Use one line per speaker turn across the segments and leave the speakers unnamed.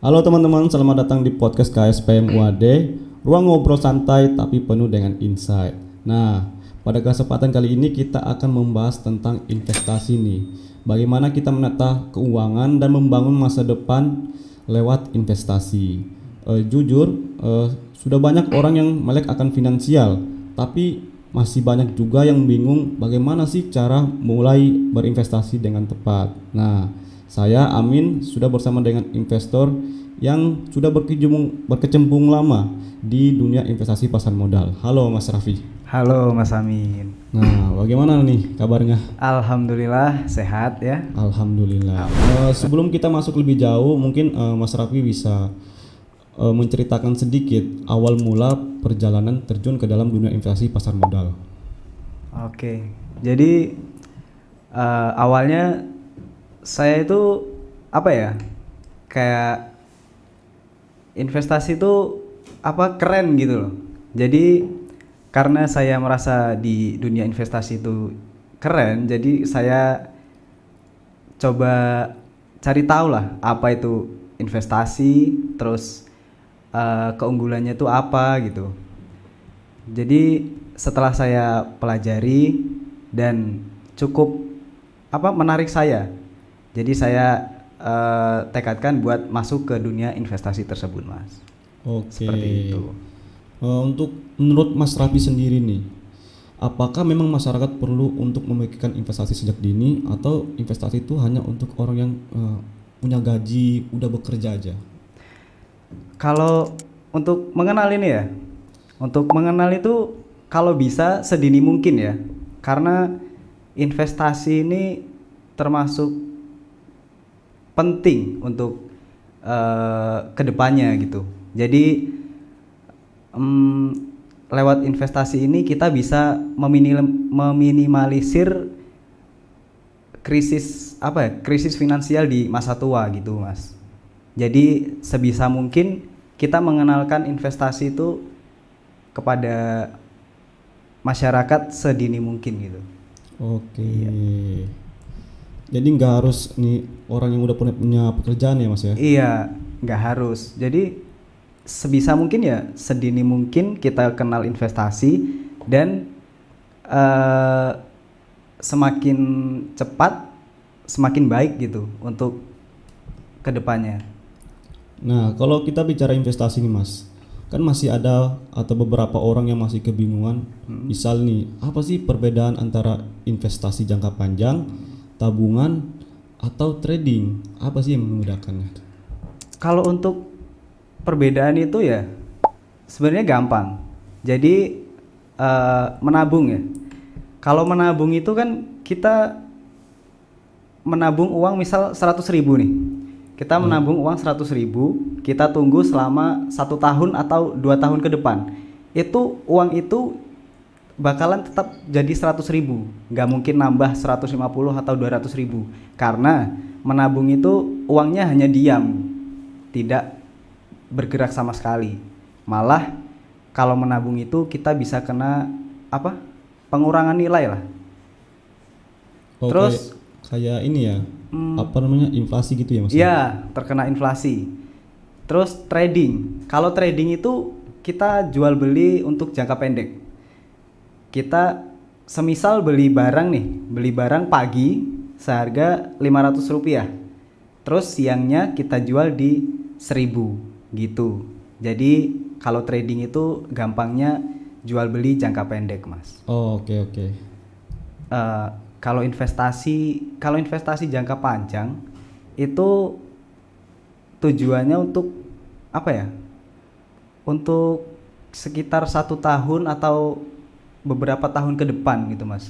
Halo teman-teman, selamat datang di podcast KSPM UAD, ruang ngobrol santai tapi penuh dengan insight. Nah, pada kesempatan kali ini kita akan membahas tentang investasi nih. Bagaimana kita menata keuangan dan membangun masa depan lewat investasi. Sudah banyak orang yang melek akan finansial, tapi masih banyak juga yang bingung bagaimana sih cara mulai berinvestasi dengan tepat. Nah, saya Amin sudah bersama dengan investor yang sudah berkecimpung lama di dunia investasi pasar modal. Halo Mas Raffi.
Halo Mas Amin.
Nah, bagaimana nih kabarnya?
Alhamdulillah sehat ya.
Alhamdulillah. Sebelum kita masuk lebih jauh, mungkin Mas Raffi bisa menceritakan sedikit awal mula perjalanan terjun ke dalam dunia investasi pasar modal.
Oke. Jadi awalnya saya itu kayak investasi itu keren gitu loh. Jadi karena saya merasa di dunia investasi itu keren, jadi saya coba cari tahu lah apa itu investasi, terus keunggulannya itu apa gitu. Jadi setelah saya pelajari dan cukup menarik saya, jadi saya tekadkan buat masuk ke dunia investasi tersebut, Mas.
Oke.
Seperti itu.
Untuk menurut Mas Raffi sendiri nih, apakah memang masyarakat perlu untuk memikirkan investasi sejak dini atau investasi itu hanya untuk orang yang punya gaji, udah bekerja aja?
Kalau untuk mengenal ini ya, untuk mengenal itu kalau bisa sedini mungkin ya, karena investasi ini termasuk penting untuk kedepannya gitu. Jadi lewat investasi ini kita bisa meminimalisir krisis finansial di masa tua gitu, Mas. Jadi sebisa mungkin kita mengenalkan investasi itu kepada masyarakat sedini mungkin gitu.
Oke. Iya. Jadi nggak harus nih orang yang udah punya pekerjaan ya Mas ya?
Iya, nggak harus. Jadi sebisa mungkin ya sedini mungkin kita kenal investasi dan semakin cepat semakin baik gitu untuk kedepannya.
Nah, kalau kita bicara investasi nih Mas, kan masih ada atau beberapa orang yang masih kebingungan. Misal nih, apa sih perbedaan antara investasi jangka panjang, tabungan, atau trading? Apa sih yang membedakannya?
Kalau untuk perbedaan itu ya sebenarnya gampang. Jadi menabung ya. Kalau menabung itu kan kita menabung uang misal 100.000 nih. Kita menabung uang 100.000, kita tunggu selama 1 tahun atau 2 tahun ke depan. Itu uang itu bakalan tetap jadi 100.000, nggak mungkin nambah 150 atau 200.000. Karena menabung itu uangnya hanya diam, tidak bergerak sama sekali. Malah kalau menabung itu kita bisa kena pengurangan nilai lah. Terus
kayak ini ya, inflasi gitu ya Mas?
Iya, terkena inflasi. Terus trading. Kalau trading itu kita jual beli untuk jangka pendek. Kita semisal beli barang pagi seharga Rp500. Terus siangnya kita jual di 1.000 gitu. Jadi kalau trading itu gampangnya jual beli jangka pendek, Mas.
Oke.
Kalau investasi jangka panjang itu tujuannya untuk untuk sekitar 1 tahun atau beberapa tahun ke depan gitu, Mas.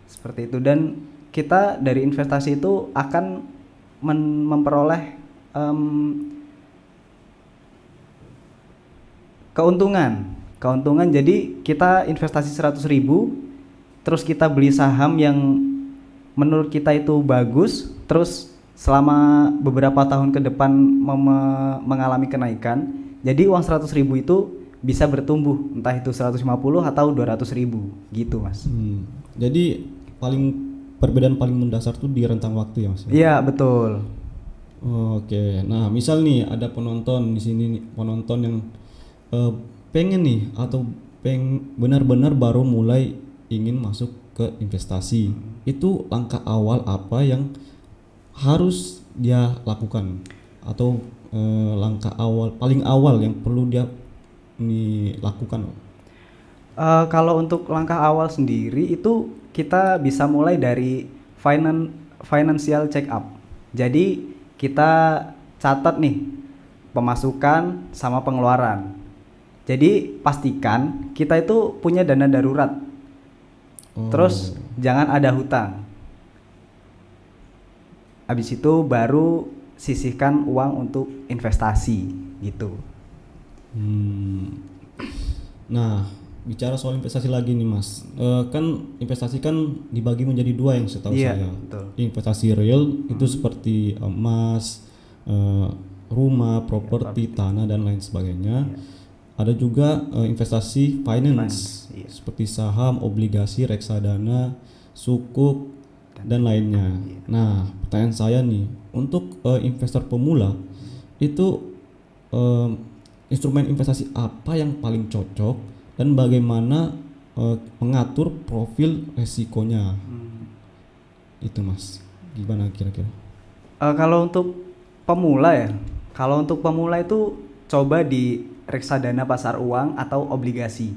Seperti itu. Dan kita dari investasi itu akan memperoleh keuntungan. Jadi kita investasi 100.000, terus kita beli saham yang menurut kita itu bagus, terus selama beberapa tahun ke depan mengalami kenaikan. Jadi uang 100.000 itu bisa bertumbuh, entah itu 150 atau 200.000 gitu, Mas.
Jadi perbedaan paling mendasar tuh di rentang waktu ya Mas?
Iya, betul.
Oke, nah misal nih ada penonton di sini nih, penonton yang eh, pengen nih atau benar-benar baru mulai ingin masuk ke investasi. Itu langkah awal apa yang harus dia lakukan atau langkah awal paling awal yang perlu dia lakukan?
Kalau untuk langkah awal sendiri itu kita bisa mulai dari financial check up. Jadi kita catat nih pemasukan sama pengeluaran. Jadi pastikan kita itu punya dana darurat. Terus jangan ada hutang. Habis itu baru sisihkan uang untuk investasi gitu.
Nah, bicara soal investasi lagi nih Mas, kan investasi kan dibagi menjadi dua yang setahu
Iya,
saya.
betul.
Investasi real itu seperti emas, rumah, properti, tanah dan lain sebagainya. Ada juga investasi finance,
Iya.
seperti saham, obligasi, reksadana, sukuk dan lainnya. Nah, pertanyaan saya nih, untuk investor pemula itu instrumen investasi apa yang paling cocok dan bagaimana mengatur profil resikonya? Itu Mas, gimana kira-kira?
Kalau untuk pemula ya, kalau untuk pemula itu coba di reksadana pasar uang atau obligasi,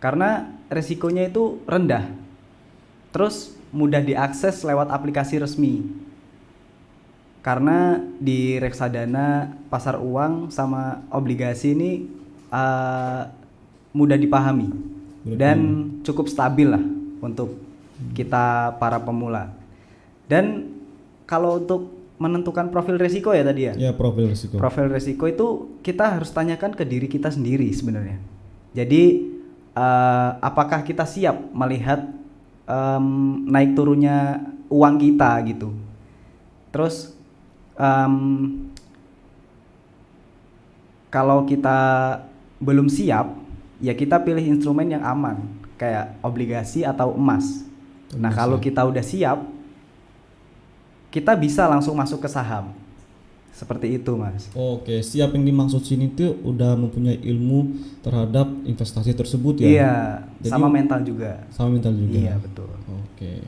karena resikonya itu rendah, terus mudah diakses lewat aplikasi resmi. Karena di reksadana pasar uang sama obligasi ini mudah dipahami dan cukup stabil lah untuk kita para pemula. Dan kalau untuk menentukan profil resiko ya tadi ya.
Ya, profil risiko.
Profil resiko itu kita harus tanyakan ke diri kita sendiri sebenarnya. Jadi apakah kita siap melihat naik turunnya uang kita gitu. Terus kalau kita belum siap, ya kita pilih instrumen yang aman kayak obligasi atau emas. Nah, kalau kita udah siap, kita bisa langsung masuk ke saham. Seperti itu, Mas.
Oke, siap yang dimaksud sini tuh udah mempunyai ilmu terhadap investasi tersebut ya.
Iya,
Jadi,
sama mental juga.
sama mental juga.
Iya, betul.
Oke.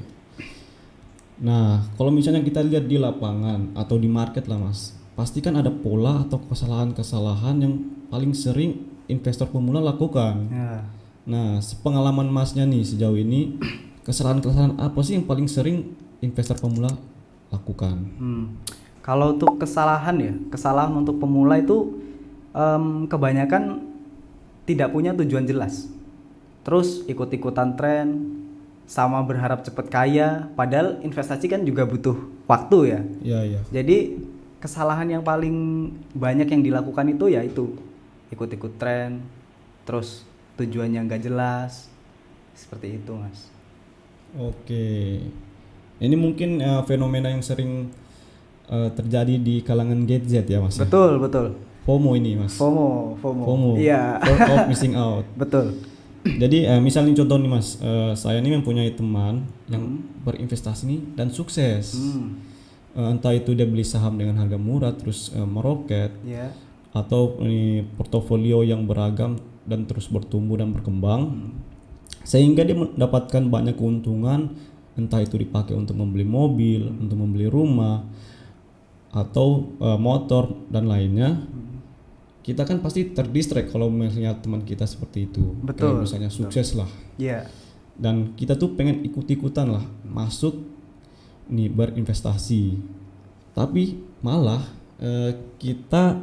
Nah, kalau misalnya kita lihat di lapangan atau di market lah Mas, pasti kan ada pola atau kesalahan-kesalahan yang paling sering investor pemula lakukan.
Ya.
Nah, sepengalaman Masnya nih sejauh ini, kesalahan-kesalahan apa sih yang paling sering investor pemula lakukan?
Kalau untuk kesalahan untuk pemula itu kebanyakan tidak punya tujuan jelas. Terus ikut-ikutan tren, sama berharap cepat kaya, padahal investasi kan juga butuh waktu ya.
Iya, iya.
Jadi kesalahan yang paling banyak yang dilakukan itu ya itu ikut-ikut tren, terus tujuannya nggak jelas, seperti itu Mas.
Oke. Ini mungkin fenomena yang sering terjadi di kalangan Gen Z ya Mas.
Betul, betul.
FOMO ini Mas.
FOMO. Iya.
Fear of missing out.
Betul.
Jadi misalnya contoh nih Mas, saya ini mempunyai teman yang berinvestasi nih dan sukses. Entah itu dia beli saham dengan harga murah terus meroket,
Ya.
atau portofolio yang beragam dan terus bertumbuh dan berkembang, sehingga dia mendapatkan banyak keuntungan, entah itu dipakai untuk membeli mobil, untuk membeli rumah, atau motor dan lainnya. Kita kan pasti terdistract kalau melihat teman kita seperti itu.
Betul.
Kayak misalnya sukses lah.
Iya.
Dan kita tuh pengen ikut-ikutan lah masuk nih berinvestasi. Tapi malah kita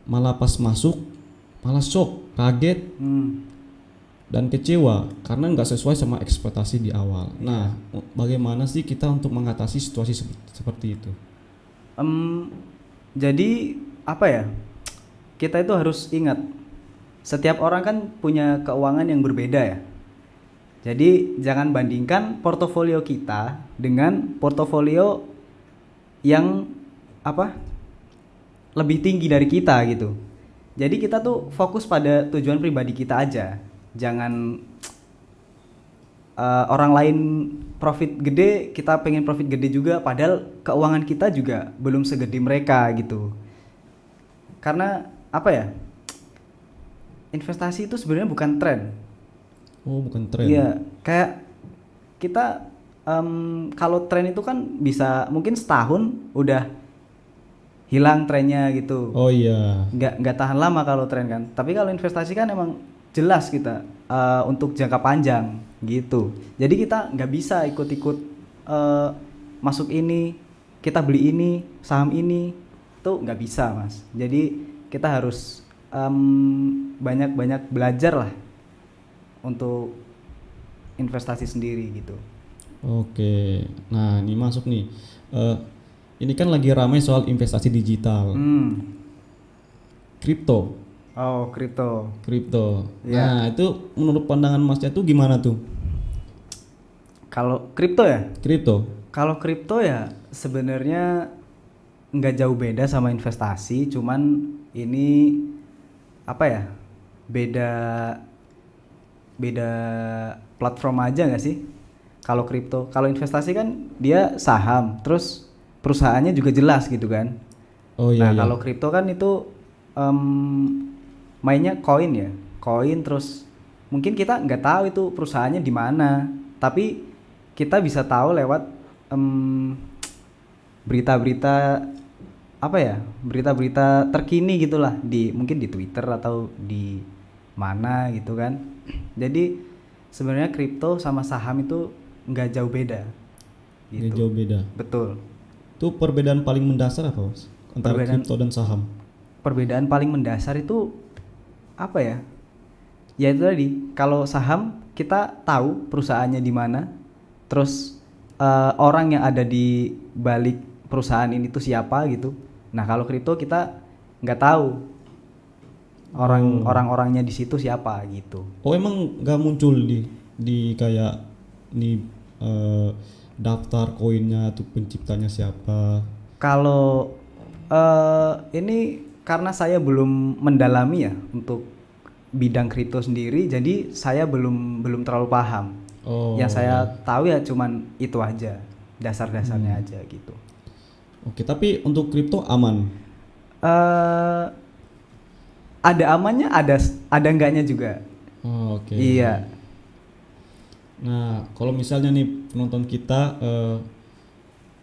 malah pas masuk malah shock, kaget dan kecewa karena nggak sesuai sama ekspektasi di awal. Nah, bagaimana sih kita untuk mengatasi situasi seperti itu?
Jadi apa ya? Kita itu harus ingat, setiap orang kan punya keuangan yang berbeda ya. Jadi jangan bandingkan portofolio kita dengan portofolio yang lebih tinggi dari kita gitu. Jadi kita tuh fokus pada tujuan pribadi kita aja. Jangan orang lain profit gede, kita pengen profit gede juga, padahal keuangan kita juga belum segede mereka gitu. Karena apa ya? Investasi itu sebenarnya bukan tren.
Oh, bukan tren.
Iya, kayak kita kalau tren itu kan bisa mungkin setahun udah hilang trennya gitu.
Oh iya.
Nggak tahan lama kalau tren kan. Tapi kalau investasi kan emang jelas kita untuk jangka panjang gitu. Jadi kita nggak bisa ikut-ikut masuk ini, kita beli ini, saham ini, tuh nggak bisa mas. Jadi kita harus banyak-banyak belajar lah untuk investasi sendiri gitu.
Oke. Nah, ini masuk nih. Ini kan lagi ramai soal investasi digital. Kripto.
Oh, kripto.
Kripto.
Iya.
Nah, itu menurut pandangan Masnya tuh gimana tuh?
Kalau kripto ya?
Kripto.
Kalau kripto ya sebenarnya nggak jauh beda sama investasi, cuman ini apa ya? Beda platform aja nggak sih? Kalau kripto, kalau investasi kan dia saham, terus perusahaannya juga jelas gitu kan.
Oh iya.
Nah,
iya.
kalau kripto kan itu mainnya koin ya, koin terus mungkin kita nggak tahu itu perusahaannya di mana, tapi kita bisa tahu lewat berita-berita apa ya, berita-berita terkini gitulah mungkin di Twitter atau di mana gitu kan. Jadi sebenarnya kripto sama saham itu nggak jauh beda. Gitu.
Nggak jauh beda.
Betul.
Itu perbedaan paling mendasar apa, Mas? Antara kripto dan saham?
Perbedaan paling mendasar itu apa ya? Ya itu tadi, kalau saham kita tahu perusahaannya di mana, terus orang yang ada di balik perusahaan ini tuh siapa gitu. Nah kalau kripto kita nggak tahu orang-orangnya di situ siapa gitu.
Oh, emang nggak muncul di kayak nih daftar koinnya tuh penciptanya siapa?
Kalau ini karena saya belum mendalami ya untuk bidang kripto sendiri, jadi saya belum terlalu paham.
Oh.
Yang saya tahu ya cuman itu aja, dasar-dasarnya aja gitu.
Oke, tapi untuk kripto aman?
Ada amannya, ada enggaknya juga.
Oh, oke.
Iya.
Nah, kalau misalnya nih penonton kita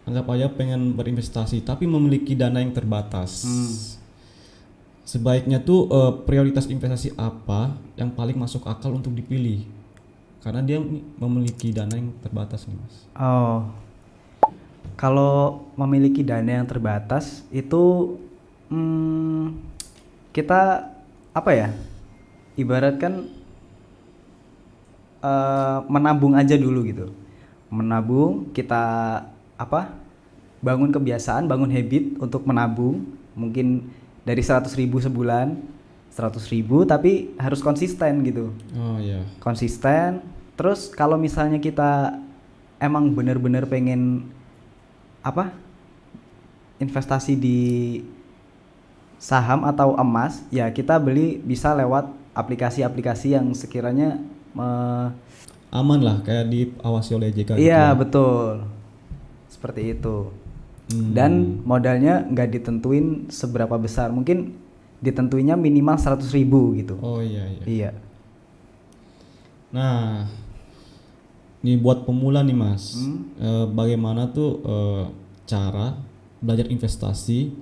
anggap aja pengen berinvestasi tapi memiliki dana yang terbatas. Sebaiknya tuh prioritas investasi apa yang paling masuk akal untuk dipilih? Karena dia memiliki dana yang terbatas nih, Mas.
Oh. Kalau memiliki dana yang terbatas itu kita apa ya? Ibaratkan menabung aja dulu gitu. Menabung, kita apa? Bangun kebiasaan, bangun habit untuk menabung. Mungkin dari 100.000 sebulan, 100.000 tapi harus konsisten gitu.
Oh iya.
Konsisten. Terus kalau misalnya kita emang bener-bener pengen apa? Investasi di saham atau emas, ya kita beli bisa lewat aplikasi-aplikasi yang sekiranya
aman lah, kayak diawasi oleh JK gitu.
Iya, betul. Seperti itu. Dan modalnya nggak ditentuin seberapa besar, mungkin ditentuinnya minimal 100.000 gitu.
Oh iya.
Iya.
Nah, ini buat pemula nih Mas, bagaimana tuh cara belajar investasi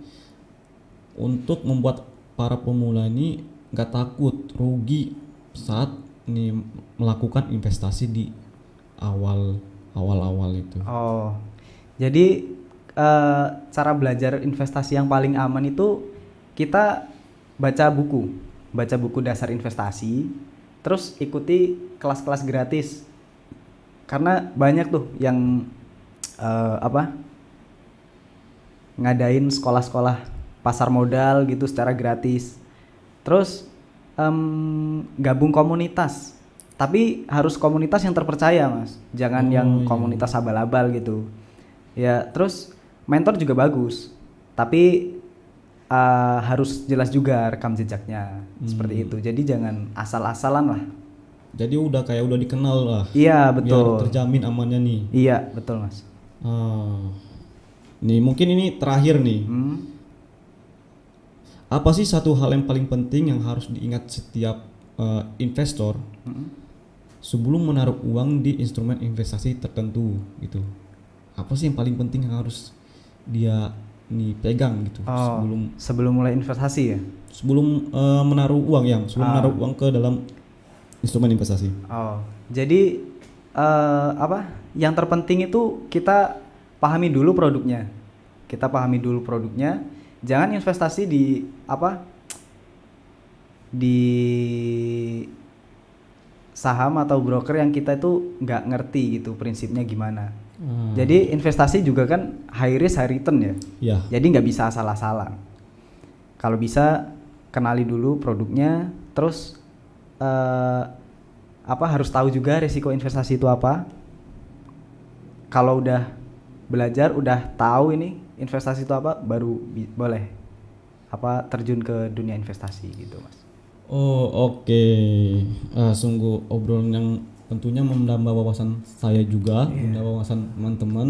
untuk membuat para pemula ini nggak takut rugi saat nih melakukan investasi di awal itu.
Oh, jadi cara belajar investasi yang paling aman itu kita baca buku dasar investasi, terus ikuti kelas-kelas gratis. Karena banyak tuh yang ngadain sekolah-sekolah pasar modal gitu secara gratis. Terus gabung komunitas, tapi harus komunitas yang terpercaya Mas, jangan yang komunitas abal-abal gitu. Ya terus mentor juga bagus, tapi harus jelas juga rekam jejaknya seperti itu. Jadi jangan asal-asalan lah
Jadi udah dikenal lah.
Iya,
Biar
betul.
terjamin amannya nih.
Iya, betul, Mas.
Ah. Nih mungkin ini terakhir nih.
Hmm.
Apa sih satu hal yang paling penting yang harus diingat setiap investor sebelum menaruh uang di instrumen investasi tertentu gitu? Apa sih yang paling penting yang harus dia nih pegang gitu
Oh, sebelum mulai investasi ya?
sebelum menaruh uang menaruh uang ke dalam instrumen investasi.
Oh, jadi apa? Yang terpenting itu kita pahami dulu produknya. Kita pahami dulu produknya. Jangan investasi di apa? Di saham atau broker yang kita itu nggak ngerti gitu prinsipnya gimana. Jadi investasi juga kan high risk high return ya.
Ya.
Jadi nggak bisa asal-asalan. Kalau bisa kenali dulu produknya, terus apa harus tahu juga risiko investasi itu apa. Kalau udah belajar, udah tahu ini investasi itu apa, baru boleh apa terjun ke dunia investasi gitu, Mas.
Oh, oke. Sungguh obrolan yang tentunya menambah wawasan saya juga, menambah wawasan teman-teman.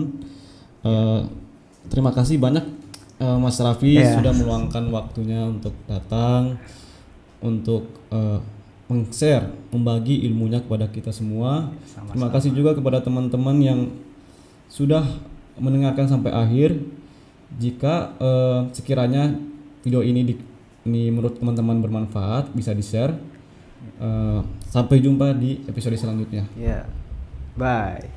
Terima kasih banyak Mas Raffi sudah meluangkan waktunya untuk datang untuk meng-share, membagi ilmunya kepada kita semua.
Sama-sama.
Terima kasih juga kepada teman-teman yang sudah mendengarkan sampai akhir. Jika sekiranya video ini menurut teman-teman bermanfaat, bisa di-share. Sampai jumpa di episode selanjutnya.
Bye.